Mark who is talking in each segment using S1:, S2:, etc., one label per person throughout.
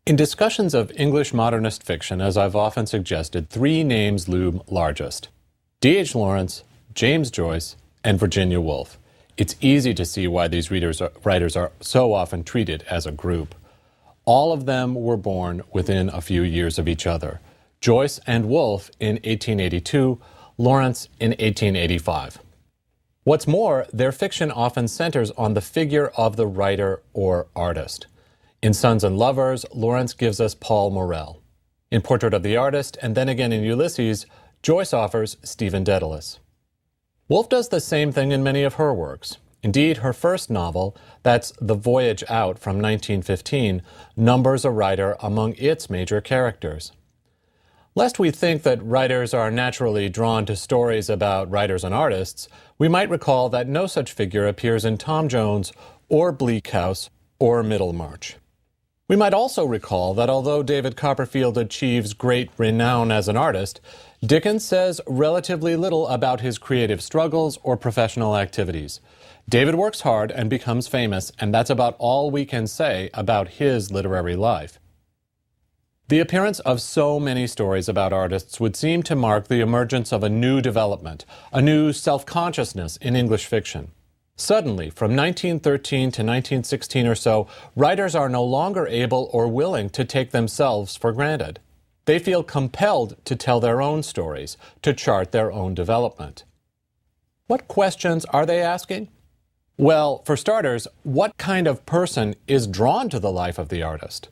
S1: In discussions of English modernist fiction, as I've often suggested, three names loom largest: D.H. Lawrence, James Joyce, and Virginia Woolf. It's easy to see why these writers are so often treated as a group. All of them were born within a few years of each other. Joyce and Woolf in 1882, Lawrence in 1885. What's more, their fiction often centers on the figure of the writer or artist. In Sons and Lovers, Lawrence gives us Paul Morrell. In Portrait of the Artist, and then again in Ulysses, Joyce offers Stephen Dedalus. Woolf does the same thing in many of her works. Indeed, her first novel, that's The Voyage Out from 1915, numbers a writer among its major characters. Lest we think that writers are naturally drawn to stories about writers and artists, we might recall that no such figure appears in Tom Jones or Bleak House or Middlemarch. We might also recall that although David Copperfield achieves great renown as an artist, Dickens says relatively little about his creative struggles or professional activities. David works hard and becomes famous, and that's about all we can say about his literary life. The appearance of so many stories about artists would seem to mark the emergence of a new development, a new self-consciousness in English fiction. Suddenly, from 1913 to 1916 or so, writers are no longer able or willing to take themselves for granted. They feel compelled to tell their own stories, to chart their own development. What questions are they asking? Well, for starters, what kind of person is drawn to the life of the artist?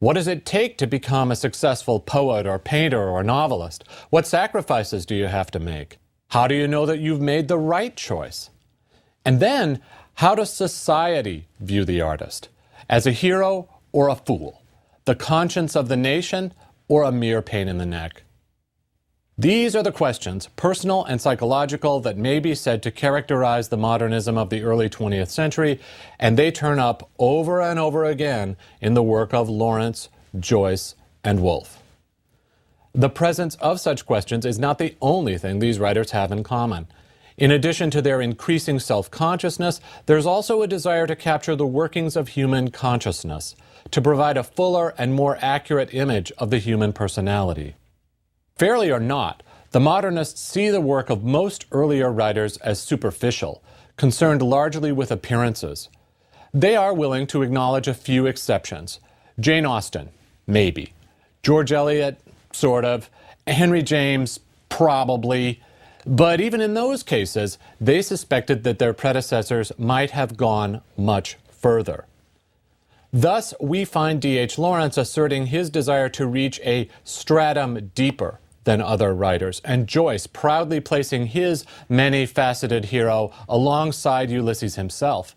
S1: What does it take to become a successful poet or painter or novelist? What sacrifices do you have to make? How do you know that you've made the right choice? And then, how does society view the artist? As a hero or a fool? The conscience of the nation or a mere pain in the neck? These are the questions, personal and psychological, that may be said to characterize the modernism of the early 20th century, and they turn up over and over again in the work of Lawrence, Joyce, and Woolf. The presence of such questions is not the only thing these writers have in common. In addition to their increasing self-consciousness, there's also a desire to capture the workings of human consciousness, to provide a fuller and more accurate image of the human personality. Fairly or not, the modernists see the work of most earlier writers as superficial, concerned largely with appearances. They are willing to acknowledge a few exceptions. Jane Austen, maybe. George Eliot, sort of. Henry James, probably. But even in those cases, they suspected that their predecessors might have gone much further. Thus, we find D.H. Lawrence asserting his desire to reach a stratum deeper than other writers, and Joyce proudly placing his many-faceted hero alongside Ulysses himself.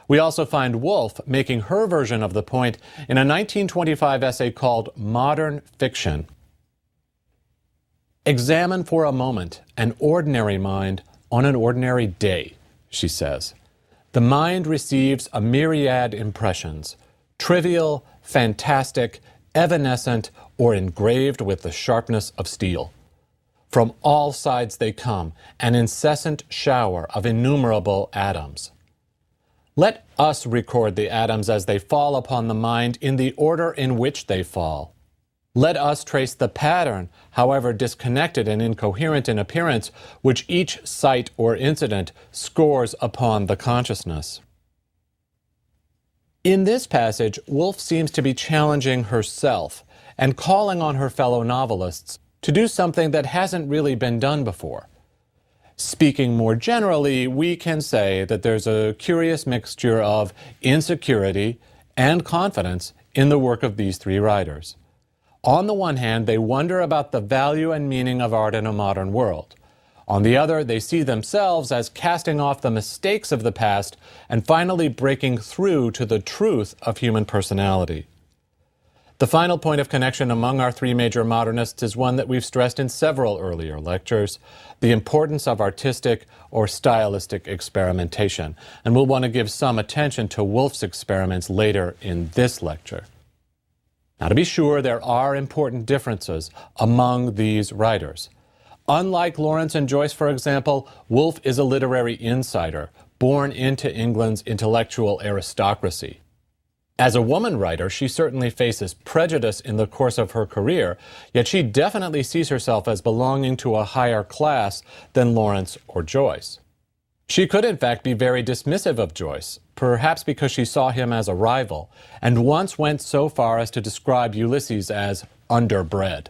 S1: We also find Woolf making her version of the point in a 1925 essay called Modern Fiction. "Examine for a moment an ordinary mind on an ordinary day," she says. "The mind receives a myriad impressions, trivial, fantastic, evanescent, or engraved with the sharpness of steel. From all sides they come, an incessant shower of innumerable atoms. Let us record the atoms as they fall upon the mind in the order in which they fall. Let us trace the pattern, however disconnected and incoherent in appearance, which each sight or incident scores upon the consciousness." In this passage, Woolf seems to be challenging herself and calling on her fellow novelists to do something that hasn't really been done before. Speaking more generally, we can say that there's a curious mixture of insecurity and confidence in the work of these three writers. On the one hand, they wonder about the value and meaning of art in a modern world. On the other, they see themselves as casting off the mistakes of the past and finally breaking through to the truth of human personality. The final point of connection among our three major modernists is one that we've stressed in several earlier lectures: the importance of artistic or stylistic experimentation. And we'll want to give some attention to Woolf's experiments later in this lecture. Now, to be sure, there are important differences among these writers. Unlike Lawrence and Joyce, for example, Woolf is a literary insider, born into England's intellectual aristocracy. As a woman writer, she certainly faces prejudice in the course of her career, yet she definitely sees herself as belonging to a higher class than Lawrence or Joyce. She could in fact be very dismissive of Joyce, perhaps because she saw him as a rival, and once went so far as to describe Ulysses as underbred.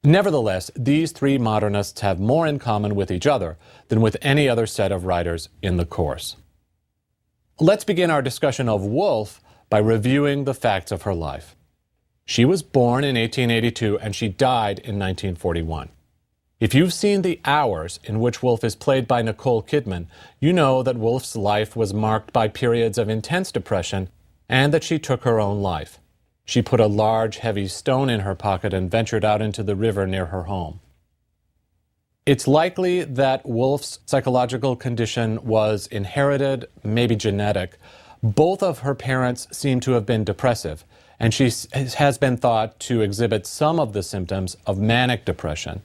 S1: Nevertheless, these three modernists have more in common with each other than with any other set of writers in the course. Let's begin our discussion of Woolf by reviewing the facts of her life. She was born in 1882 and she died in 1941. If you've seen The Hours, in which Woolf is played by Nicole Kidman, you know that Woolf's life was marked by periods of intense depression and that she took her own life. She put a large, heavy stone in her pocket and ventured out into the river near her home. It's likely that Woolf's psychological condition was inherited, maybe genetic. Both of her parents seem to have been depressive, and she has been thought to exhibit some of the symptoms of manic depression.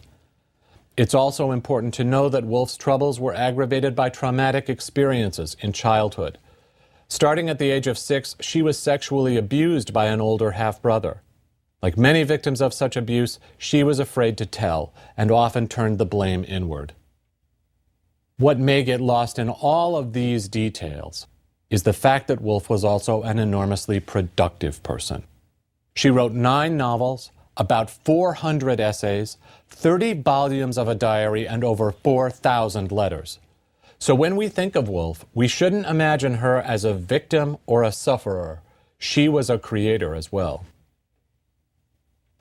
S1: It's also important to know that Woolf's troubles were aggravated by traumatic experiences in childhood. Starting at the age of 6, she was sexually abused by an older half-brother. Like many victims of such abuse, she was afraid to tell and often turned the blame inward. What may get lost in all of these details is the fact that Woolf was also an enormously productive person. She wrote 9 novels, about 400 essays, 30 volumes of a diary, and over 4,000 letters. So when we think of Woolf, we shouldn't imagine her as a victim or a sufferer. She was a creator as well.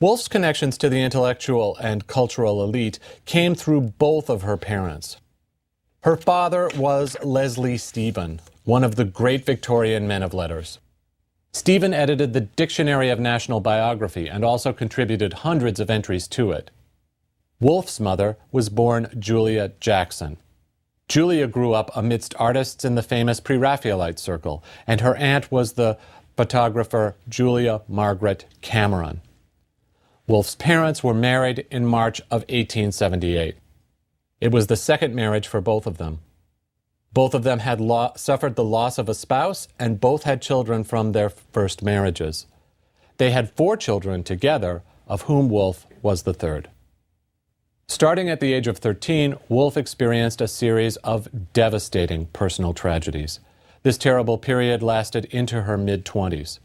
S1: Woolf's connections to the intellectual and cultural elite came through both of her parents. Her father was Leslie Stephen, one of the great Victorian men of letters. Stephen edited the Dictionary of National Biography and also contributed hundreds of entries to it. Woolf's mother was born Julia Jackson. Julia grew up amidst artists in the famous Pre-Raphaelite circle, and her aunt was the photographer Julia Margaret Cameron. Woolf's parents were married in March of 1878. It was the second marriage for both of them. Both of them had suffered the loss of a spouse, and both had children from their first marriages. They had 4 children together, of whom Woolf was the third. Starting at the age of 13, Woolf experienced a series of devastating personal tragedies. This terrible period lasted into her mid-20s.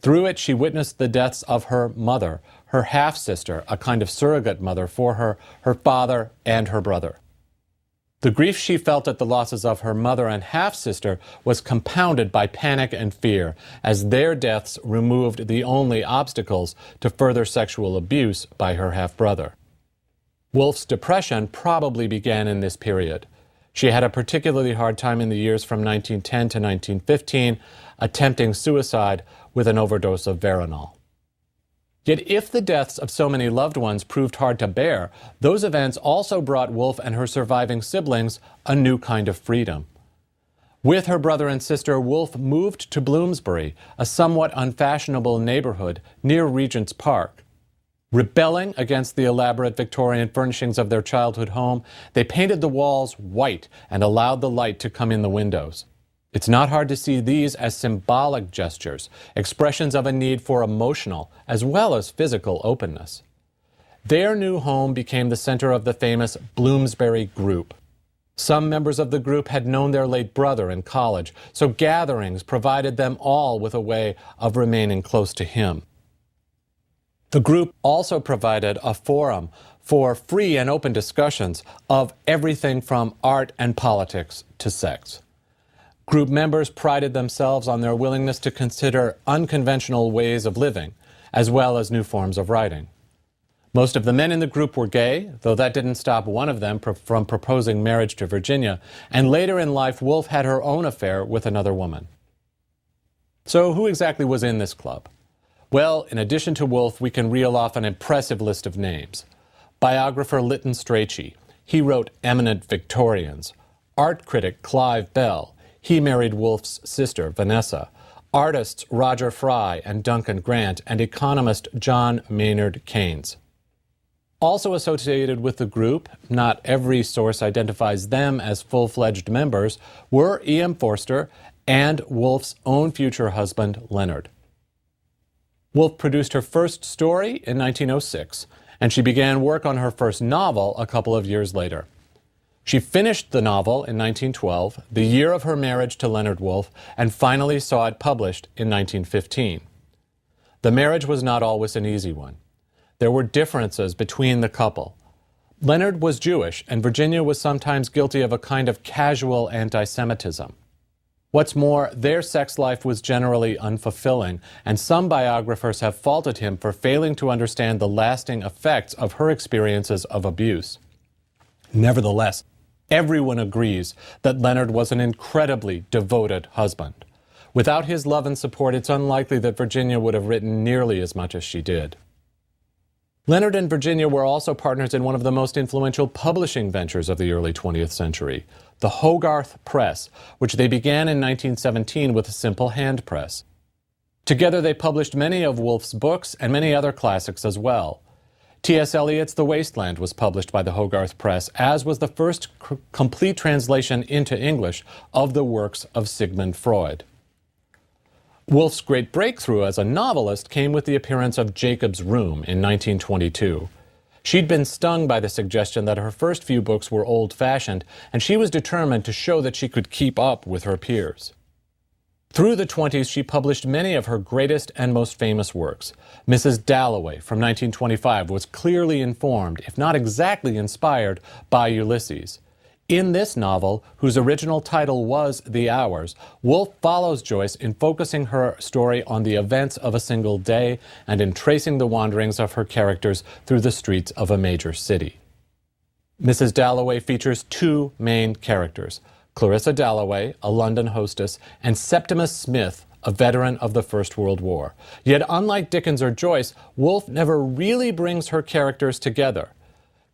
S1: Through it, she witnessed the deaths of her mother, her half-sister, a kind of surrogate mother for her, her father, and her brother. The grief she felt at the losses of her mother and half-sister was compounded by panic and fear, as their deaths removed the only obstacles to further sexual abuse by her half-brother. Woolf's depression probably began in this period. She had a particularly hard time in the years from 1910 to 1915, attempting suicide with an overdose of Veronal. Yet if the deaths of so many loved ones proved hard to bear, those events also brought Woolf and her surviving siblings a new kind of freedom. With her brother and sister, Woolf moved to Bloomsbury, a somewhat unfashionable neighborhood near Regent's Park. Rebelling against the elaborate Victorian furnishings of their childhood home, they painted the walls white and allowed the light to come in the windows. It's not hard to see these as symbolic gestures, expressions of a need for emotional as well as physical openness. Their new home became the center of the famous Bloomsbury Group. Some members of the group had known their late brother in college, so gatherings provided them all with a way of remaining close to him. The group also provided a forum for free and open discussions of everything from art and politics to sex. Group members prided themselves on their willingness to consider unconventional ways of living, as well as new forms of writing. Most of the men in the group were gay, though that didn't stop one of them from proposing marriage to Virginia, and later in life, Woolf had her own affair with another woman. So who exactly was in this club? Well, in addition to Woolf, we can reel off an impressive list of names. Biographer Lytton Strachey. He wrote Eminent Victorians. Art critic Clive Bell. He married Woolf's sister, Vanessa. Artists Roger Fry and Duncan Grant, and economist John Maynard Keynes. Also associated with the group, not every source identifies them as full-fledged members, were E.M. Forster and Woolf's own future husband, Leonard. Woolf produced her first story in 1906, and she began work on her first novel a couple of years later. She finished the novel in 1912, the year of her marriage to Leonard Woolf, and finally saw it published in 1915. The marriage was not always an easy one. There were differences between the couple. Leonard was Jewish, and Virginia was sometimes guilty of a kind of casual anti-Semitism. What's more, their sex life was generally unfulfilling, and some biographers have faulted him for failing to understand the lasting effects of her experiences of abuse. Nevertheless, everyone agrees that Leonard was an incredibly devoted husband. Without his love and support, it's unlikely that Virginia would have written nearly as much as she did. Leonard and Virginia were also partners in one of the most influential publishing ventures of the early 20th century, the Hogarth Press, which they began in 1917 with a simple hand press. Together they published many of Woolf's books and many other classics as well. T.S. Eliot's The Waste Land was published by the Hogarth Press, as was the first complete translation into English of the works of Sigmund Freud. Woolf's great breakthrough as a novelist came with the appearance of Jacob's Room in 1922. She'd been stung by the suggestion that her first few books were old-fashioned, and she was determined to show that she could keep up with her peers. Through the 20s, she published many of her greatest and most famous works. Mrs. Dalloway from 1925 was clearly informed, if not exactly inspired, by Ulysses. In this novel, whose original title was The Hours, Woolf follows Joyce in focusing her story on the events of a single day and in tracing the wanderings of her characters through the streets of a major city. Mrs. Dalloway features two main characters, Clarissa Dalloway, a London hostess, and Septimus Smith, a veteran of the First World War. Yet unlike Dickens or Joyce, Woolf never really brings her characters together.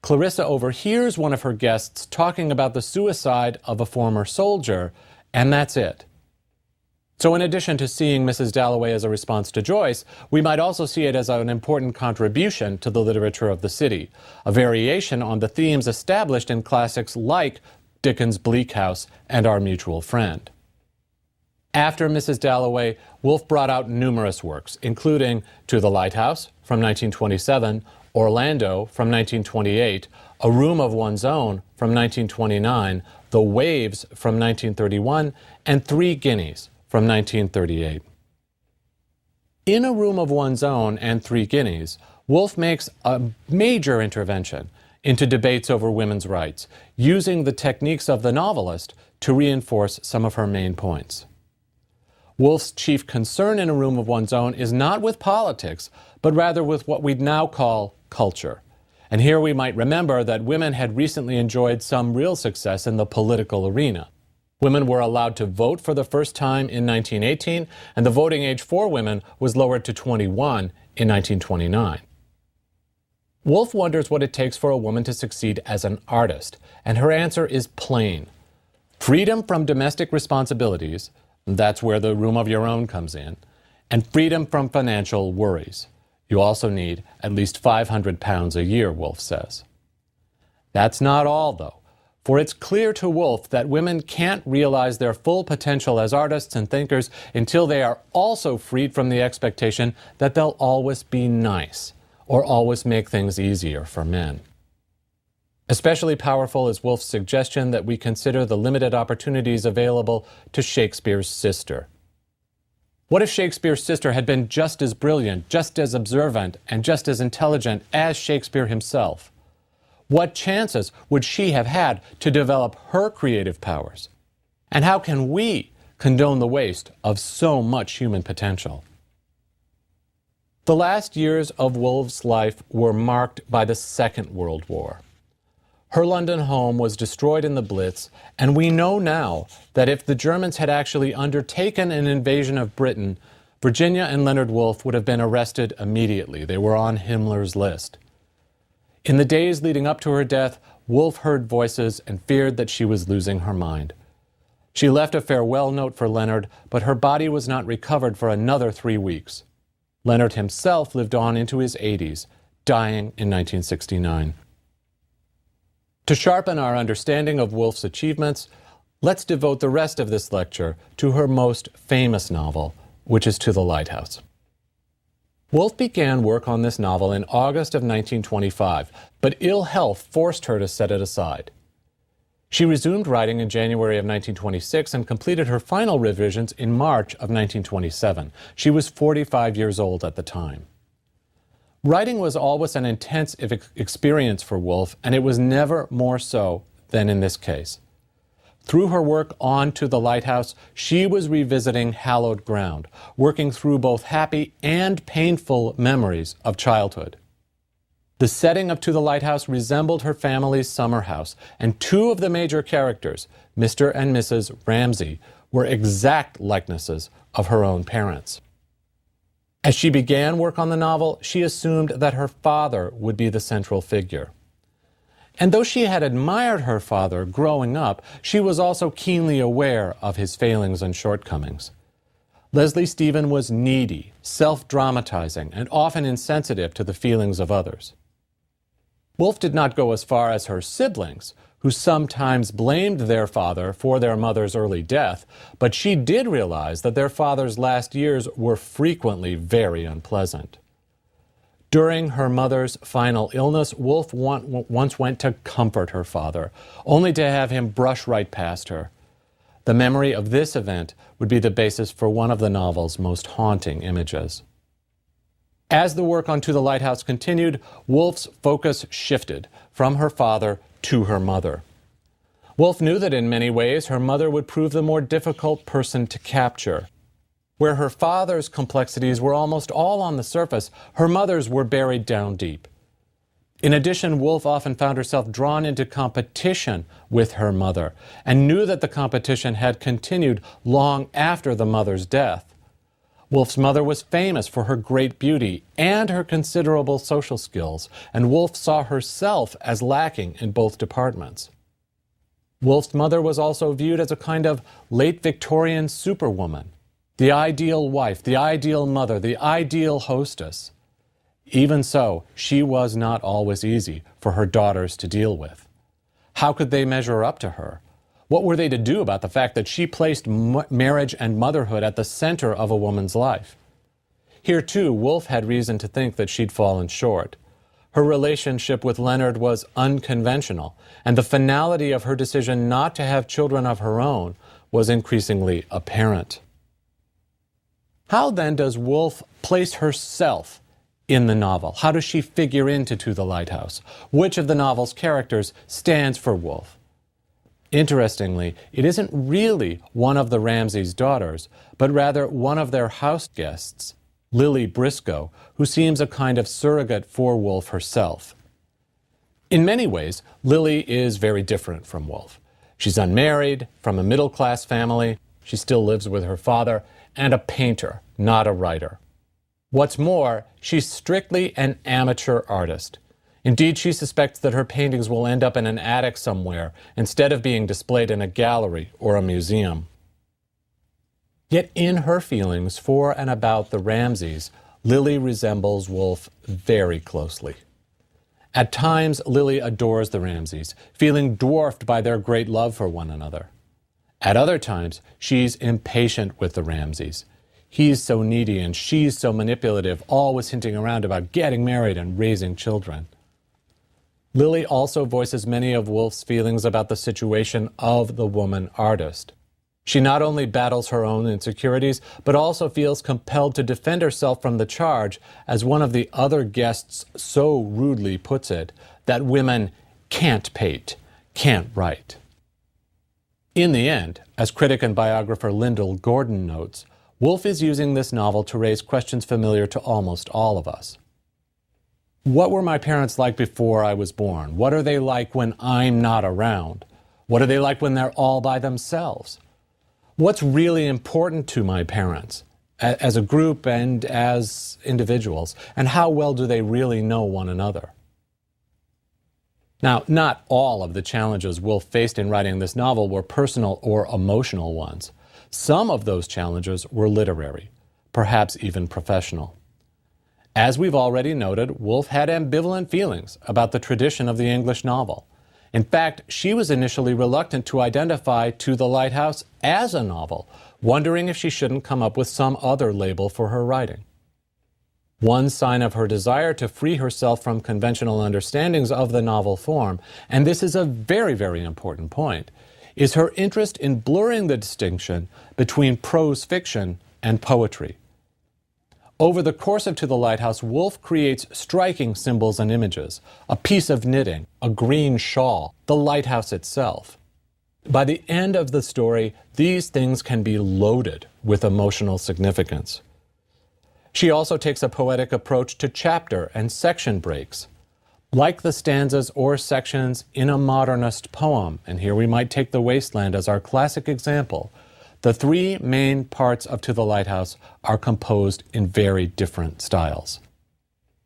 S1: Clarissa overhears one of her guests talking about the suicide of a former soldier, and that's it. So in addition to seeing Mrs. Dalloway as a response to Joyce, we might also see it as an important contribution to the literature of the city, a variation on the themes established in classics like Dickens' Bleak House and Our Mutual Friend. After Mrs. Dalloway, Woolf brought out numerous works, including To the Lighthouse from 1927, Orlando from 1928, A Room of One's Own from 1929, The Waves from 1931, and Three Guineas from 1938. In A Room of One's Own and Three Guineas, Woolf makes a major intervention into debates over women's rights, using the techniques of the novelist to reinforce some of her main points. Woolf's chief concern in A Room of One's Own is not with politics, but rather with what we'd now call culture. And here we might remember that women had recently enjoyed some real success in the political arena. Women were allowed to vote for the first time in 1918, and the voting age for women was lowered to 21 in 1929. Woolf wonders what it takes for a woman to succeed as an artist, and her answer is plain. Freedom from domestic responsibilities, that's where the room of your own comes in, and freedom from financial worries. You also need at least £500 a year, Woolf says. That's not all, though, for it's clear to Woolf that women can't realize their full potential as artists and thinkers until they are also freed from the expectation that they'll always be nice or always make things easier for men. Especially powerful is Woolf's suggestion that we consider the limited opportunities available to Shakespeare's sister. What if Shakespeare's sister had been just as brilliant, just as observant, and just as intelligent as Shakespeare himself? What chances would she have had to develop her creative powers? And how can we condone the waste of so much human potential? The last years of Woolf's life were marked by the Second World War. Her London home was destroyed in the Blitz, and we know now that if the Germans had actually undertaken an invasion of Britain, Virginia and Leonard Woolf would have been arrested immediately. They were on Himmler's list. In the days leading up to her death, Woolf heard voices and feared that she was losing her mind. She left a farewell note for Leonard, but her body was not recovered for another 3 weeks. Leonard himself lived on into his 80s, dying in 1969. To sharpen our understanding of Woolf's achievements, Let's devote the rest of this lecture to her most famous novel, which is To the Lighthouse. Woolf began work on this novel in August of 1925, but ill health forced her to set it aside. She resumed writing in January of 1926 and completed her final revisions in March of 1927. She was 45 years old at the time. Writing was always an intense experience for Woolf, and it was never more so than in this case. Through her work on To the Lighthouse, she was revisiting hallowed ground, working through both happy and painful memories of childhood. The setting of To the Lighthouse resembled her family's summer house, and two of the major characters, Mr. and Mrs. Ramsay, were exact likenesses of her own parents. As she began work on the novel, she assumed that her father would be the central figure. And though she had admired her father growing up, she was also keenly aware of his failings and shortcomings. Leslie Stephen was needy, self-dramatizing, and often insensitive to the feelings of others. Woolf did not go as far as her siblings, who sometimes blamed their father for their mother's early death, but she did realize that their father's last years were frequently very unpleasant. During her mother's final illness, Woolf once went to comfort her father, only to have him brush right past her. The memory of this event would be the basis for one of the novel's most haunting images. As the work on To the Lighthouse continued, Woolf's focus shifted from her father to her mother. Woolf knew that in many ways her mother would prove the more difficult person to capture. Where her father's complexities were almost all on the surface, her mother's were buried down deep. In addition, Woolf often found herself drawn into competition with her mother, and knew that the competition had continued long after the mother's death. Woolf's mother was famous for her great beauty and her considerable social skills, and Woolf saw herself as lacking in both departments. Woolf's mother was also viewed as a kind of late Victorian superwoman, the ideal wife, the ideal mother, the ideal hostess. Even so, she was not always easy for her daughters to deal with. How could they measure up to her? What were they to do about the fact that she placed marriage and motherhood at the center of a woman's life? Here, too, Woolf had reason to think that she'd fallen short. Her relationship with Leonard was unconventional, and the finality of her decision not to have children of her own was increasingly apparent. How then does Woolf place herself in the novel? How does she figure into To the Lighthouse? Which of the novel's characters stands for Woolf? Interestingly, it isn't really one of the Ramsays' daughters, but rather one of their house guests, Lily Briscoe, who seems a kind of surrogate for Woolf herself. In many ways, Lily is very different from Woolf. She's unmarried, from a middle-class family, she still lives with her father, and a painter, not a writer. What's more, she's strictly an amateur artist. Indeed, she suspects that her paintings will end up in an attic somewhere instead of being displayed in a gallery or a museum. Yet in her feelings for and about the Ramsays, Lily resembles Woolf very closely. At times, Lily adores the Ramsays, feeling dwarfed by their great love for one another. At other times, she's impatient with the Ramsays. He's so needy and she's so manipulative, always hinting around about getting married and raising children. Lily also voices many of Woolf's feelings about the situation of the woman artist. She not only battles her own insecurities, but also feels compelled to defend herself from the charge, as one of the other guests so rudely puts it, that women can't paint, can't write. In the end, as critic and biographer Lyndall Gordon notes, Woolf is using this novel to raise questions familiar to almost all of us. What were my parents like before I was born? What are they like when I'm not around? What are they like when they're all by themselves? What's really important to my parents as a group and as individuals? And how well do they really know one another? Now, not all of the challenges Woolf faced in writing this novel were personal or emotional ones. Some of those challenges were literary, perhaps even professional. As we've already noted, Woolf had ambivalent feelings about the tradition of the English novel. In fact, she was initially reluctant to identify To the Lighthouse as a novel, wondering if she shouldn't come up with some other label for her writing. One sign of her desire to free herself from conventional understandings of the novel form, and this is a very, very important point, is her interest in blurring the distinction between prose fiction and poetry. Over the course of To the Lighthouse, Woolf creates striking symbols and images: a piece of knitting, a green shawl, the lighthouse itself. By the end of the story, these things can be loaded with emotional significance. She also takes a poetic approach to chapter and section breaks. Like the stanzas or sections in a modernist poem, and here we might take The Wasteland as our classic example, the three main parts of To the Lighthouse are composed in very different styles.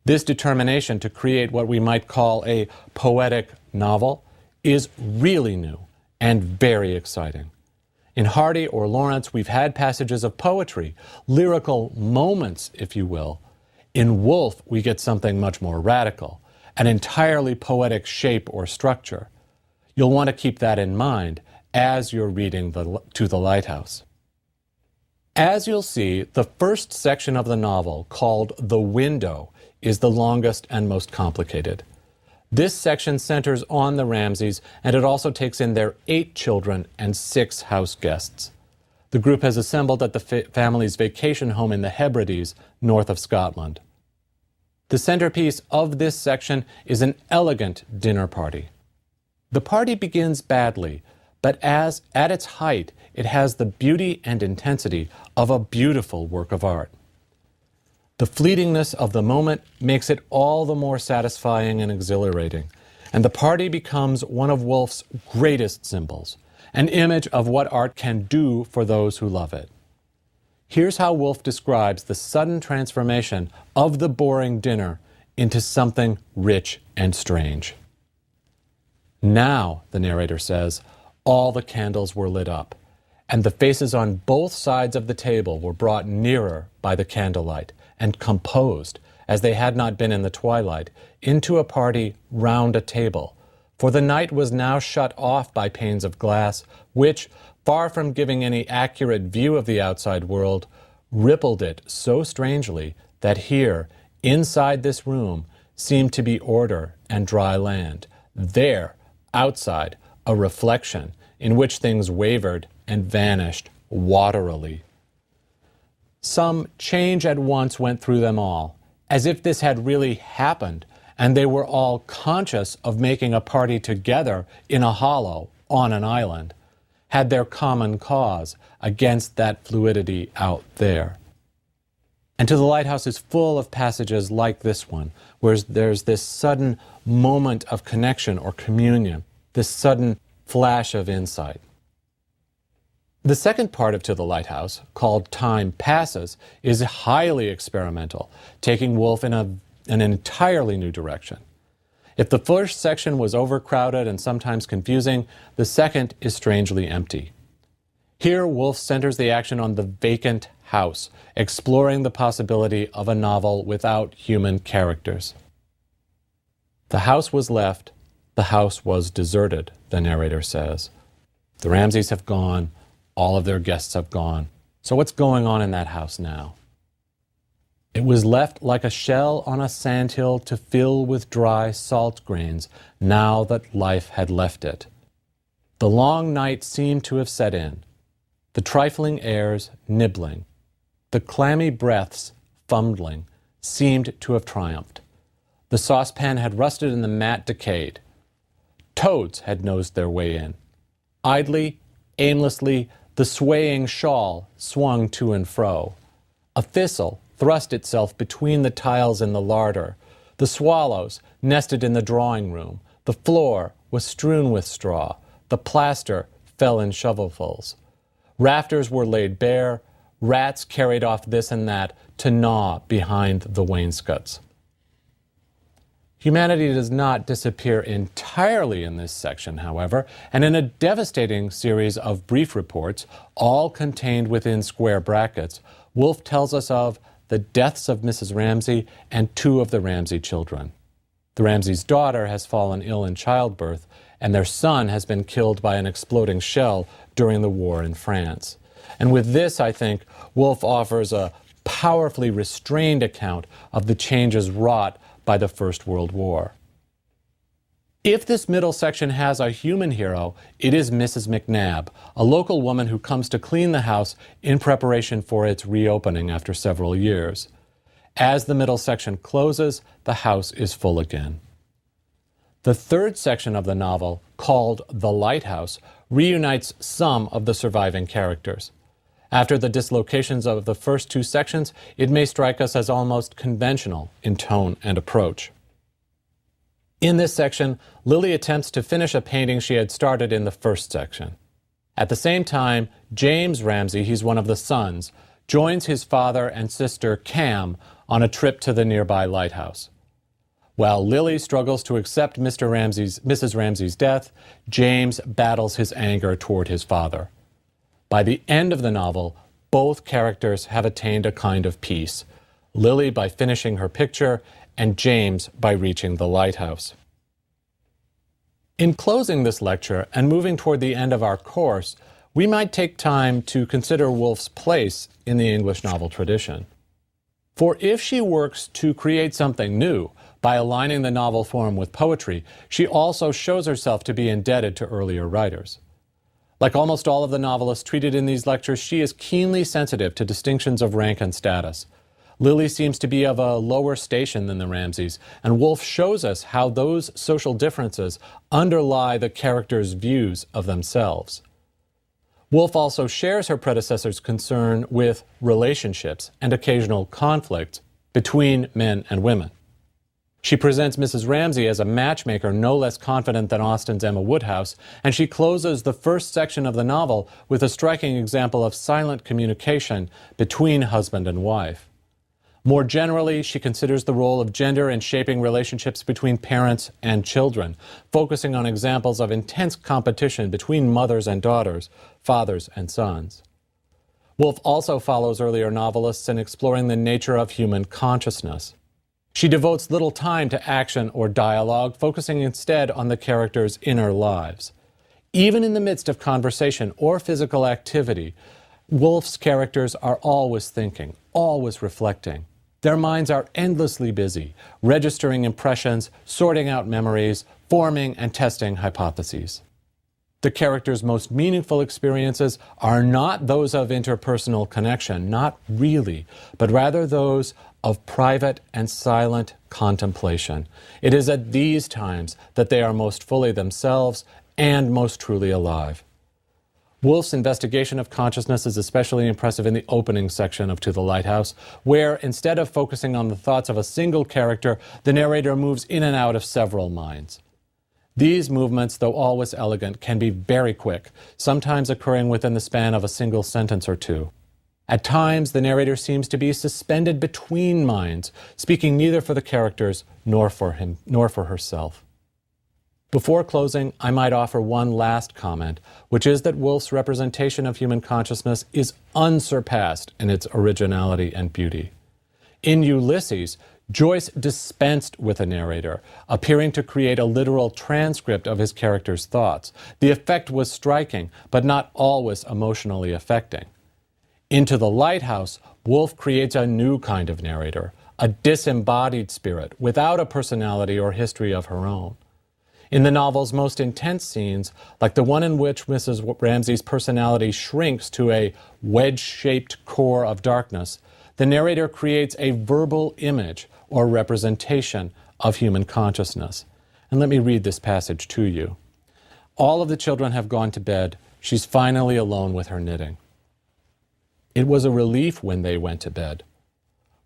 S1: This determination to create what we might call a poetic novel is really new and very exciting. In Hardy or Lawrence, we've had passages of poetry, lyrical moments, if you will. In Woolf, we get something much more radical, an entirely poetic shape or structure. You'll want to keep that in mind as you're reading To the Lighthouse. As you'll see, the first section of the novel, called The Window, is the longest and most complicated. This section centers on the Ramsays, and it also takes in their 8 children and 6 house guests. The group has assembled at the family's vacation home in the Hebrides, north of Scotland. The centerpiece of this section is an elegant dinner party. The party begins badly, but at its height, it has the beauty and intensity of a beautiful work of art. The fleetingness of the moment makes it all the more satisfying and exhilarating, and the party becomes one of Woolf's greatest symbols, an image of what art can do for those who love it. Here's how Woolf describes the sudden transformation of the boring dinner into something rich and strange. Now, the narrator says, all the candles were lit up, and the faces on both sides of the table were brought nearer by the candlelight, and composed, as they had not been in the twilight, into a party round a table. For the night was now shut off by panes of glass, which, far from giving any accurate view of the outside world, rippled it so strangely that here, inside this room, seemed to be order and dry land. There, outside, a reflection in which things wavered and vanished waterily. Some change at once went through them all, as if this had really happened, and they were all conscious of making a party together in a hollow on an island, had their common cause against that fluidity out there. And To the Lighthouse is full of passages like this one, where there's this sudden moment of connection or communion, this sudden flash of insight. The second part of To the Lighthouse, called Time Passes, is highly experimental, taking Woolf in an entirely new direction. If the first section was overcrowded and sometimes confusing, the second is strangely empty. Here, Woolf centers the action on the vacant house, exploring the possibility of a novel without human characters. The house was left, the house was deserted, the narrator says. The Ramsays have gone, all of their guests have gone. So what's going on in that house now? It was left like a shell on a sandhill to fill with dry salt grains, now that life had left it. The long night seemed to have set in, the trifling airs nibbling, the clammy breaths fumbling, seemed to have triumphed. The saucepan had rusted and the mat decayed. Toads had nosed their way in. Idly, aimlessly, the swaying shawl swung to and fro. A thistle thrust itself between the tiles in the larder. The swallows nested in the drawing room. The floor was strewn with straw. The plaster fell in shovelfuls. Rafters were laid bare. Rats carried off this and that to gnaw behind the wainscots. Humanity does not disappear entirely in this section, however, and in a devastating series of brief reports, all contained within square brackets, Woolf tells us of the deaths of Mrs. Ramsay and 2 of the Ramsay children. The Ramseys' daughter has fallen ill in childbirth, and their son has been killed by an exploding shell during the war in France. And with this, I think, Woolf offers a powerfully restrained account of the changes wrought by the First World War. If this middle section has a human hero, it is Mrs. McNabb, a local woman who comes to clean the house in preparation for its reopening after several years. As the middle section closes, the house is full again. The third section of the novel, called The Lighthouse, reunites some of the surviving characters. After the dislocations of the first two sections, it may strike us as almost conventional in tone and approach. In this section, Lily attempts to finish a painting she had started in the first section. At the same time, James Ramsey, he's one of the sons, joins his father and sister Cam on a trip to the nearby lighthouse. While Lily struggles to accept Mrs. Ramsey's death, James battles his anger toward his father. By the end of the novel, both characters have attained a kind of peace, Lily by finishing her picture and James by reaching the lighthouse. In closing this lecture and moving toward the end of our course, we might take time to consider Woolf's place in the English novel tradition. For if she works to create something new by aligning the novel form with poetry, she also shows herself to be indebted to earlier writers. Like almost all of the novelists treated in these lectures, she is keenly sensitive to distinctions of rank and status. Lily seems to be of a lower station than the Ramseys, and Woolf shows us how those social differences underlie the characters' views of themselves. Woolf also shares her predecessor's concern with relationships and occasional conflicts between men and women. She presents Mrs. Ramsey as a matchmaker no less confident than Austen's Emma Woodhouse, and she closes the first section of the novel with a striking example of silent communication between husband and wife. More generally, she considers the role of gender in shaping relationships between parents and children, focusing on examples of intense competition between mothers and daughters, fathers and sons. Woolf also follows earlier novelists in exploring the nature of human consciousness. She devotes little time to action or dialogue, focusing instead on the characters' inner lives. Even in the midst of conversation or physical activity, Woolf's characters are always thinking, always reflecting. Their minds are endlessly busy, registering impressions, sorting out memories, forming and testing hypotheses. The characters' most meaningful experiences are not those of interpersonal connection, not really, but rather those of private and silent contemplation. It is at these times that they are most fully themselves and most truly alive. Woolf's investigation of consciousness is especially impressive in the opening section of To the Lighthouse, where instead of focusing on the thoughts of a single character, the narrator moves in and out of several minds. These movements, though always elegant, can be very quick, sometimes occurring within the span of a single sentence or two. At times, the narrator seems to be suspended between minds, speaking neither for the characters nor for herself. Before closing, I might offer one last comment, which is that Woolf's representation of human consciousness is unsurpassed in its originality and beauty. In Ulysses, Joyce dispensed with a narrator, appearing to create a literal transcript of his character's thoughts. The effect was striking, but not always emotionally affecting. Into the Lighthouse, Woolf creates a new kind of narrator, a disembodied spirit without a personality or history of her own. In the novel's most intense scenes, like the one in which Mrs. Ramsey's personality shrinks to a wedge-shaped core of darkness, the narrator creates a verbal image or representation of human consciousness. And let me read this passage to you. All of the children have gone to bed. She's finally alone with her knitting. It was a relief when they went to bed,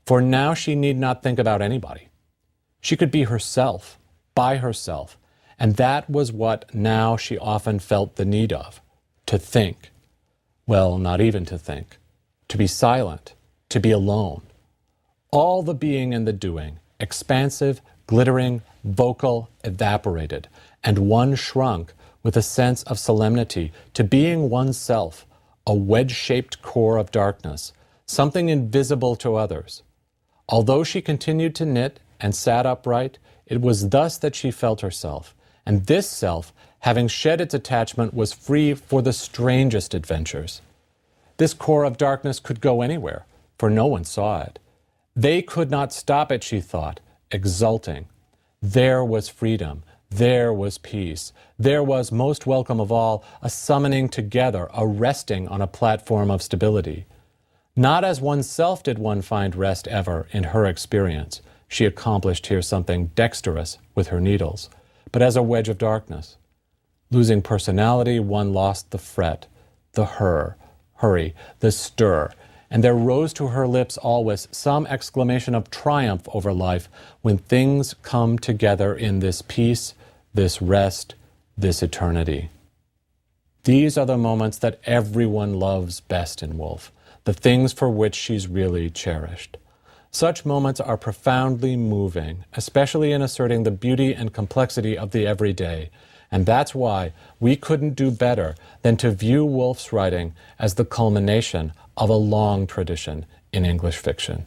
S1: for now she need not think about anybody. She could be herself, by herself, and that was what now she often felt the need of, to think. Well, not even to think. To be silent, to be alone. All the being and the doing, expansive, glittering, vocal, evaporated, and one shrunk with a sense of solemnity to being oneself, a wedge-shaped core of darkness, something invisible to others. Although she continued to knit and sat upright, It was thus that she felt herself, and this self, having shed its attachment, was free for the strangest adventures. This core of darkness could go anywhere, for no one saw it. They could not stop it, she thought, exulting. There was freedom. There was peace. There was, most welcome of all, a summoning together, a resting on a platform of stability. Not as oneself did one find rest ever in her experience. She accomplished here something dexterous with her needles, but as a wedge of darkness. Losing personality, one lost the fret, the hurry, the stir, and there rose to her lips always some exclamation of triumph over life when things come together in this peace, this rest, this eternity. These are the moments that everyone loves best in Woolf, the things for which she's really cherished. Such moments are profoundly moving, especially in asserting the beauty and complexity of the everyday, and that's why we couldn't do better than to view Woolf's writing as the culmination of a long tradition in English fiction.